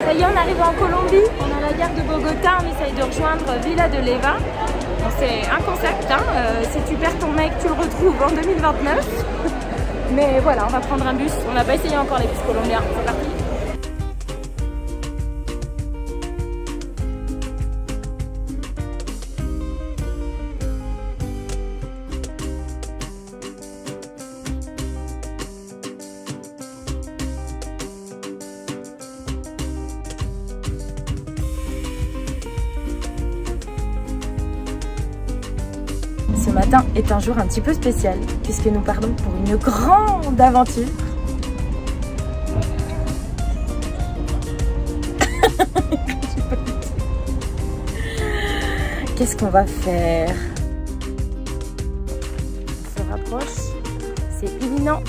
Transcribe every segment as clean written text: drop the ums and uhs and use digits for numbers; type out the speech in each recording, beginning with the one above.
Ça y est, on arrive en Colombie, on est à la gare de Bogota, on essaye de rejoindre Villa de Leyva. Bon, c'est un concept, hein. Si tu perds ton mec, tu le retrouves en 2029. Mais voilà, on va prendre un bus, on n'a pas essayé encore les bus colombiens, c'est parti. Ce matin est un jour un petit peu spécial puisque nous partons pour une grande aventure. Qu'est-ce qu'on va faire? On se rapproche, c'est imminent.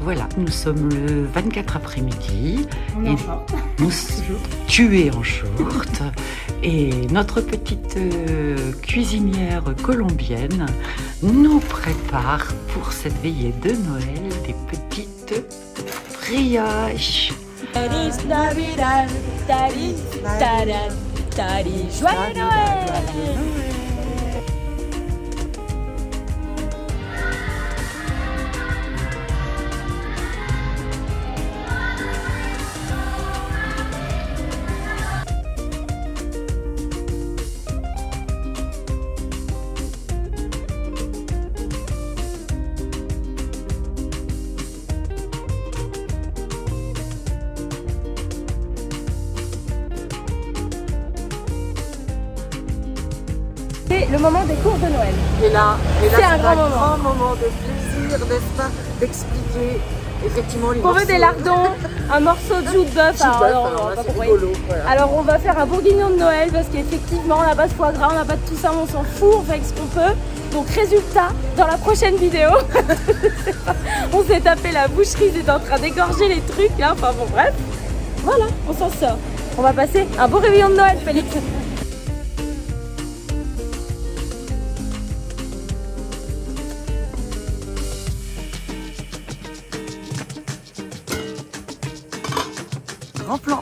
Voilà, nous sommes le 24 après-midi. On est en short. Tu es en short. Et notre petite cuisinière colombienne nous prépare pour cette veillée de Noël des petites brioches. Feliz Navidad, tari, tara, tari, joyeux Noël! C'est le moment des cours de Noël. Et là c'est un grand moment de plaisir, n'est-ce pas, d'expliquer effectivement les On veut des lardons, un morceau de joue de bœuf. Alors on va faire un bourguignon de Noël parce qu'effectivement on n'a pas de foie gras, on n'a pas de tout ça, on s'en fout, on fait avec ce qu'on peut. Donc résultat, dans la prochaine vidéo, on s'est tapé la boucherie, c'est en train d'égorger les trucs là, enfin bon bref. Voilà, on s'en sort. On va passer un beau réveillon de Noël, Félix. Grand plan.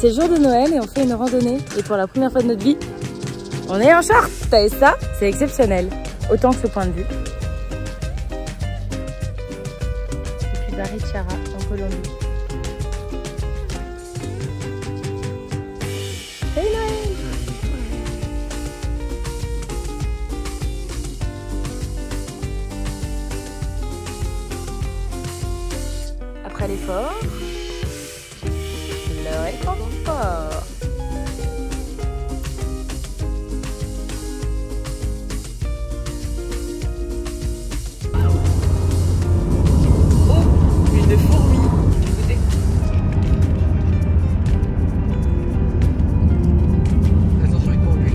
C'est jour de Noël et on fait une randonnée. Et pour la première fois de notre vie, on est en short. Et ça, c'est exceptionnel. Autant que ce point de vue. Depuis Barichara, en Colombie. Salut Noël! Après l'effort, le réconfort. Oh, une fourmi. Écoutez. Attention avec pour lui.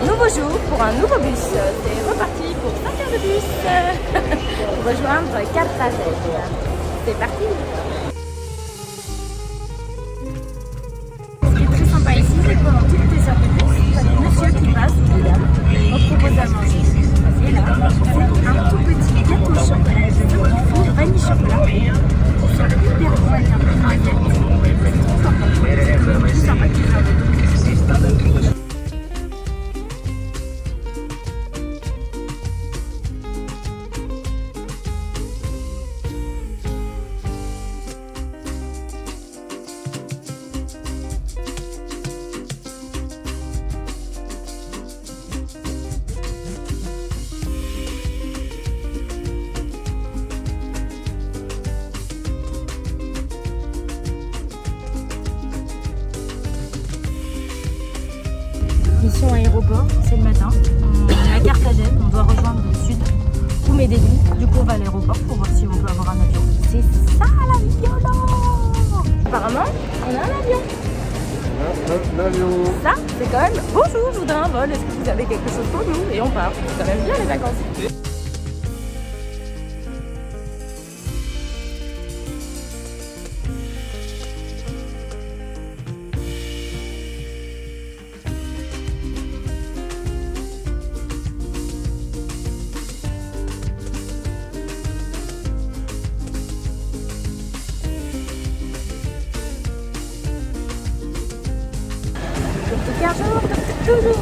Nouveau jour pour un nouveau bus. C'est reparti pour 5 heures de bus pour rejoindre Cartagena. C'est parti. Ce qui est très sympa ici, c'est que pendant toutes tes heures de bus, il y a des messieurs qui passent, des dames, on te propose à manger. Et là, c'est un tout petit gâteau chaud. l'aéroport, c'est le matin. On est à Carthagène, on doit rejoindre le sud ou Medellín. Du coup, on va à l'aéroport pour voir si on peut avoir un avion. C'est ça l'avion! Apparemment, on a un avion. L'avion. Ça, c'est quand même bonjour, je voudrais un vol. Est-ce que vous avez quelque chose pour nous? Et on part. C'est quand même bien les vacances. Toujours.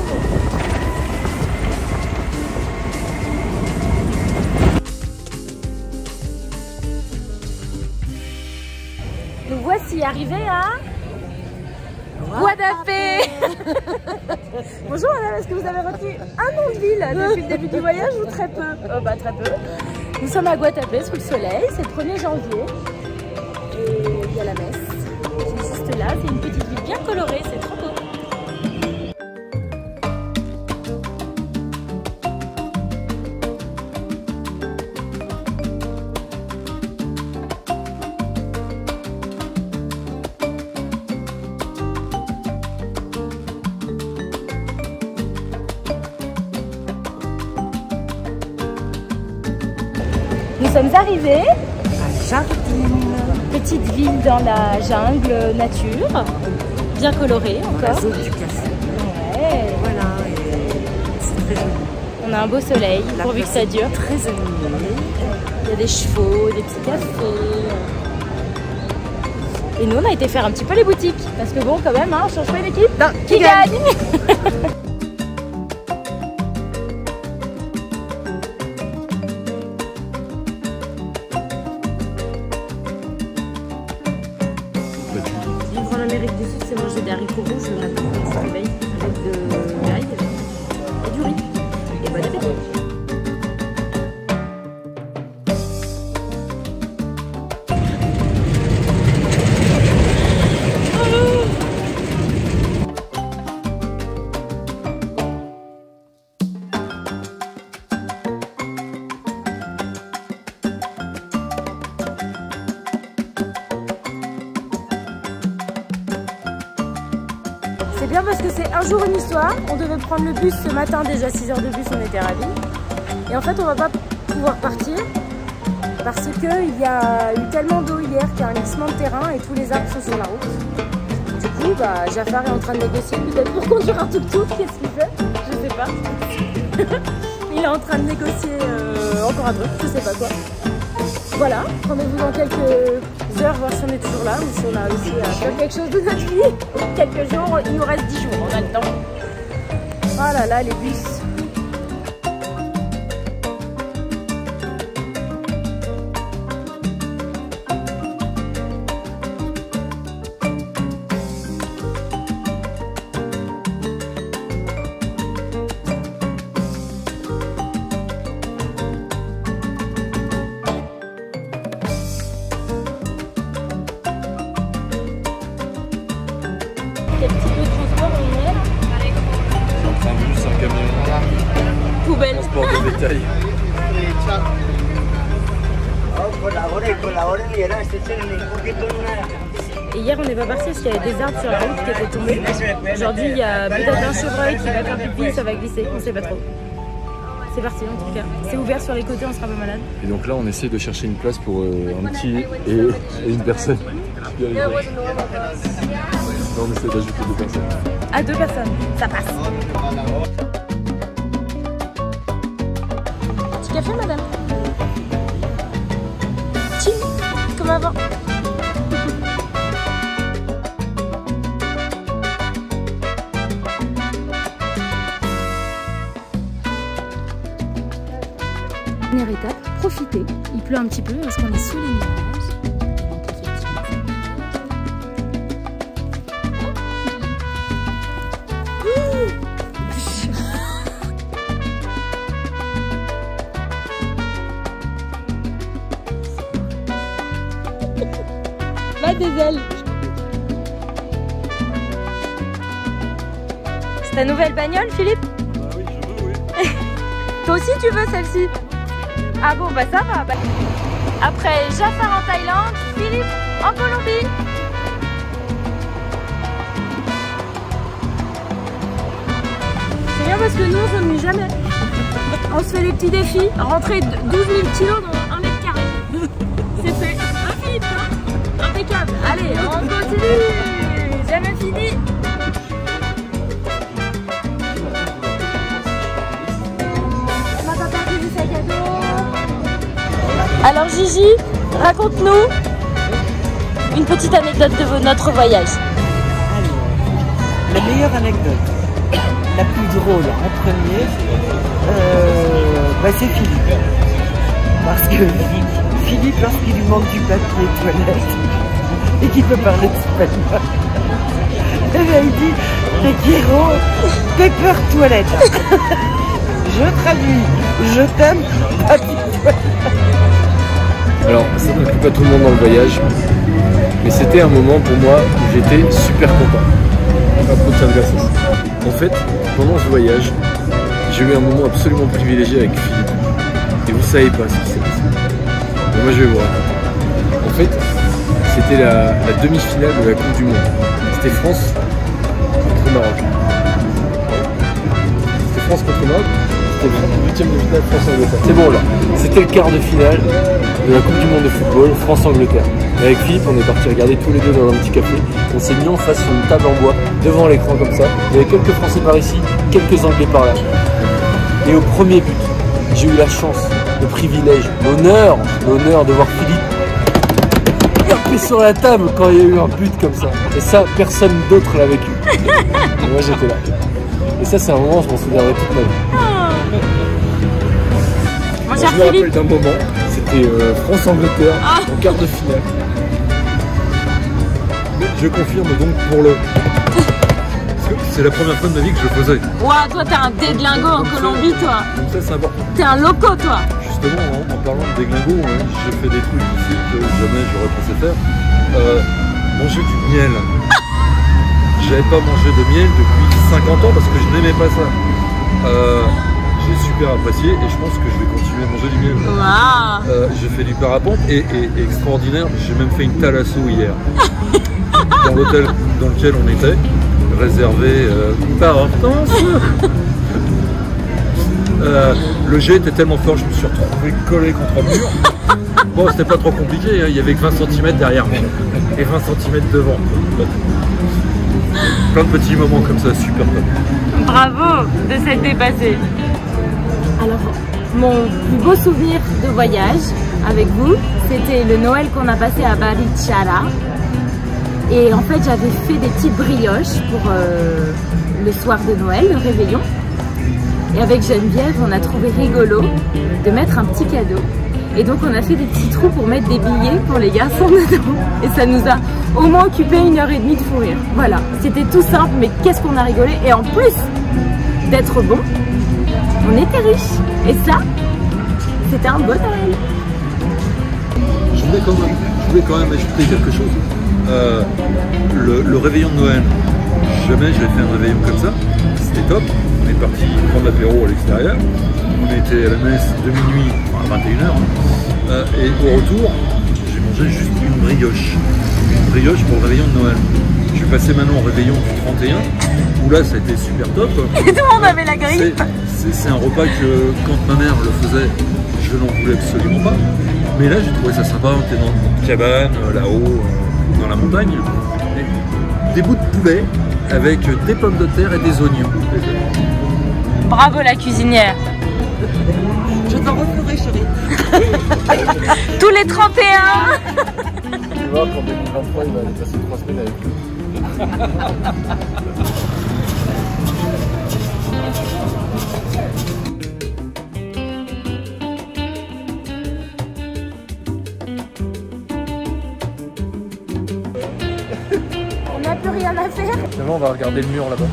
Nous voici arrivés à Guatapé. Bonjour madame, est-ce que vous avez retenu un nom de ville depuis le début du voyage ou très peu? Oh bah très peu. Nous sommes à Guatapé sous le soleil, c'est le 1er janvier et il y a la messe qui est juste là, c'est une petite ville bien colorée, c'est trop beau. Nous sommes arrivés À Jardine. Petite ville dans la jungle nature, bien colorée La encore. zone du café. Ouais. Voilà, et c'est très joli. On a un beau soleil, La pourvu que ça dure. Très animée. Il y a des chevaux, des petits cafés. Et nous, on a été faire un petit peu les boutiques. Parce que bon, quand même, hein, on change pas l'équipe. Qui gagne? En Amérique du Sud, c'est manger des haricots rouges le matin quand on se réveille avec de l'ail et du riz. Et bon appétit! C'est bien parce que c'est un jour une histoire. On devait prendre le bus ce matin, déjà 6 heures de bus, on était ravis. Et en fait, on va pas pouvoir partir parce qu'il y a eu tellement d'eau hier qu'il y a un glissement de terrain et tous les arbres sont sur la route. Du coup, bah, Jafar est en train de négocier peut-être pour conduire un tuk-tuk. Qu'est-ce qu'il fait? Je sais pas. Il est en train de négocier encore un truc, je sais pas quoi. Voilà, rendez-vous dans quelques heures, voir si on est toujours là ou si on a réussi à faire quelque chose de notre vie. Quelques jours, il nous reste 10 jours, on a le temps. Oh là là, les bus. Quel petit peu de transport on est là? Un bus, un camion. Poubelle. Transport de bétail. Et hier on n'est pas parti parce qu'il y avait des arbres sur la route qui étaient tombés. Aujourd'hui il y a peut-être un chevreuil qui va faire pipi, ça va glisser, on sait pas trop. C'est parti en tout cas. C'est ouvert sur les côtés, on sera pas malade. Et donc là, on essaie de chercher une place pour un petit et une personne. Non, on essaie d'ajouter 2 personnes. À 2 personnes, ça passe. Petit café madame? Chill, comme avant. Dernière étape, profitez. Il pleut un petit peu parce qu'on est sous les nuages. Va des ailes. C'est ta nouvelle bagnole, Philippe? Toi aussi tu veux celle-ci? Ah bon bah ça va. Après Jafar en Thaïlande, Philippe en Colombie. C'est bien parce que nous on s'ennuie jamais. On se fait des petits défis, rentrer 12 000 kilos dans 1 mètre carré. C'est fait. Ah Philippe, hein? Impeccable. Allez, on continue. Jamais fini. Ma papa fait du sac à dos. Alors Gigi, raconte-nous une petite anecdote de notre voyage. Alors, la meilleure anecdote, la plus drôle en premier, c'est Philippe. Parce que Philippe, lorsqu'il lui manque du papier toilette et qu'il peut parler d'espagnol, eh bien, il dit te quiero, paper toilette. Je traduis, je t'aime, papier toilette. Alors, ça ne pas tout le monde dans le voyage, mais c'était un moment pour moi où j'étais super content. En fait, pendant ce voyage, j'ai eu un moment absolument privilégié avec Philippe. Et vous savez pas ce qui s'est passé. Mais moi je vais vous raconter. En fait, c'était la demi-finale de la Coupe du Monde. C'était France contre Maroc. C'était France contre Maroc. C'était le 8e de finale France-Angleterre. C'est bon là. C'était le quart de finale de la Coupe du Monde de football France-Angleterre. Et avec Philippe, on est parti regarder tous les deux dans un petit café. On s'est mis en face sur une table en bois, devant l'écran comme ça. Il y avait quelques Français par ici, quelques Anglais par là. Et au premier but, j'ai eu la chance, le privilège, l'honneur de voir Philippe taper sur la table quand il y a eu un but comme ça. Et ça, personne d'autre l'a vécu. Et moi j'étais là. Et ça, c'est un moment, je m'en souviendrai toute ma vie. Moi, je me rappelle d'un moment, c'était France-Angleterre en quart de finale. Mais je confirme donc pour le... C'est la première fois de ma vie que je le faisais. Ouah, toi t'es un déglingo en Colombie, toi. Donc ça, c'est important. T'es un loco, toi. Justement, en parlant de déglingo, j'ai fait des trucs ici que jamais j'aurais pensé faire. Manger du miel. J'avais pas mangé de miel depuis 50 ans parce que je n'aimais pas ça. J'ai super apprécié et je pense que je vais continuer à manger du miel. Wow. J'ai fait du parapente et extraordinaire, j'ai même fait une thalasso hier. Dans l'hôtel dans lequel on était, réservé par hortense. Le jet était tellement fort, je me suis retrouvé collé contre un mur. Bon, c'était pas trop compliqué, hein. Il y avait que 20 cm derrière moi et 20 cm devant. Plein de petits moments comme ça, super top. Bravo de s'être dépassé. Alors, mon plus beau souvenir de voyage avec vous, c'était le Noël qu'on a passé à Barichara. Et en fait, j'avais fait des petites brioches pour le soir de Noël, le réveillon. Et avec Geneviève, on a trouvé rigolo de mettre un petit cadeau. Et donc, on a fait des petits trous pour mettre des billets pour les garçons dedans. Et ça nous a au moins occupé 1h30 de fou rire. Voilà, c'était tout simple, mais qu'est-ce qu'on a rigolé. Et en plus d'être bon, on était riches. Et ça, c'était un bon Noël. Je voulais quand même ajouter quelque chose. Le réveillon de Noël, jamais j'avais fait un réveillon comme ça. C'était top. On est parti prendre l'apéro à l'extérieur. On était à la messe de minuit à 21h. Et au retour, j'ai mangé juste une brioche. Une brioche pour le réveillon de Noël. Je suis passé maintenant au réveillon du 31, où là ça a été super top. Et tout le monde avait la grille. C'est un repas que quand ma mère le faisait, je n'en voulais absolument pas. Mais là j'ai trouvé ça sympa, on était dans une cabane, là-haut, dans la montagne. Et des bouts de poulet avec des pommes de terre et des oignons. Bravo la cuisinière. Je t'en referai, chérie. Tous les 31. Tu vois, pour 2023, il va aller passer 3 semaines avec lui. On n'a plus rien à faire. Finalement, on va regarder le mur là-bas.